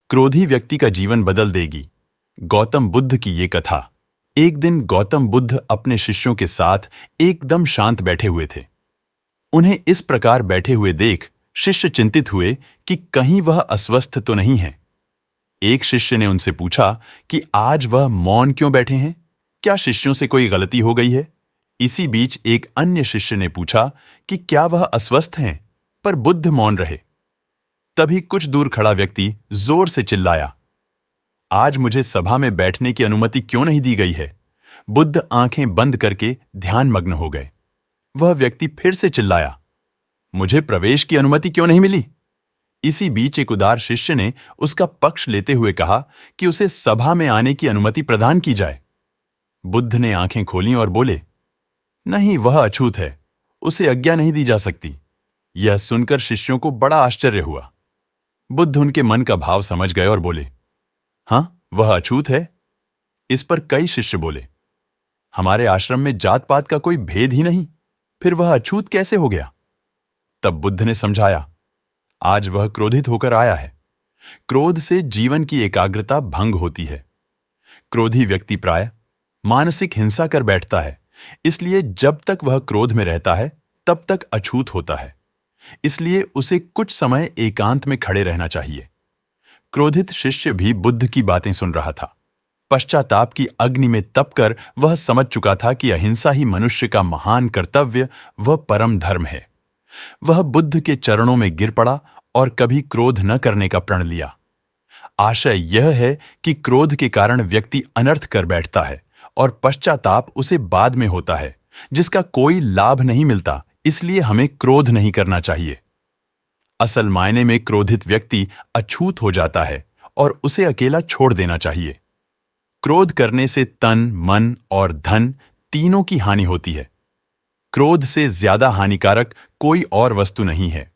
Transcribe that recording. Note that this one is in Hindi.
क्रोधी व्यक्ति का जीवन बदल देगी। गौतम बुद्ध की ये कथा। एक दिन गौतम बुद्ध अपने शिष्यों के साथ एकदम शांत बैठे हुए थे। उन्हें इस प्रकार बैठे हुए देख शिष्य चिंतित हुए कि कहीं वह अस्वस्थ तो नहीं है। एक शिष्य ने उनसे पूछा कि आज वह मौन क्यों बैठे हैं? क्या शिष्यों से कोई गलती हो गई है? इसी बीच एक अन्य शिष्य ने पूछा कि क्या वह अस्वस्थ हैं? पर बुद्ध मौन रहे। तभी कुछ दूर खड़ा व्यक्ति जोर से चिल्लाया, आज मुझे सभा में बैठने की अनुमति क्यों नहीं दी गई है? बुद्ध आंखें बंद करके ध्यानमग्न हो गए। वह व्यक्ति फिर से चिल्लाया, मुझे प्रवेश की अनुमति क्यों नहीं मिली? इसी बीच एक उदार शिष्य ने उसका पक्ष लेते हुए कहा कि उसे सभा में आने की अनुमति प्रदान की जाए। बुद्ध ने आंखें खोलीं और बोले, नहीं, वह अछूत है, उसे आज्ञा नहीं दी जा सकती। यह सुनकर शिष्यों को बड़ा आश्चर्य हुआ। बुद्ध उनके मन का भाव समझ गए और बोले, हाँ, वह अछूत है। इस पर कई शिष्य बोले, हमारे आश्रम में जात पात का कोई भेद ही नहीं, फिर वह अछूत कैसे हो गया? तब बुद्ध ने समझाया, आज वह क्रोधित होकर आया है। क्रोध से जीवन की एकाग्रता भंग होती है। क्रोधी व्यक्ति प्राय मानसिक हिंसा कर बैठता है, इसलिए जब तक वह क्रोध में रहता है तब तक अछूत होता है। इसलिए उसे कुछ समय एकांत में खड़े रहना चाहिए। क्रोधित शिष्य भी बुद्ध की बातें सुन रहा था। पश्चाताप की अग्नि में तपकर वह समझ चुका था कि अहिंसा ही मनुष्य का महान कर्तव्य व परम धर्म है। वह बुद्ध के चरणों में गिर पड़ा और कभी क्रोध न करने का प्रण लिया। आशय यह है कि क्रोध के कारण व्यक्ति अनर्थ कर बैठता है और पश्चाताप उसे बाद में होता है, जिसका कोई लाभ नहीं मिलता। इसलिए हमें क्रोध नहीं करना चाहिए। असल मायने में क्रोधित व्यक्ति अछूत हो जाता है और उसे अकेला छोड़ देना चाहिए। क्रोध करने से तन, मन और धन तीनों की हानि होती है। क्रोध से ज्यादा हानिकारक कोई और वस्तु नहीं है।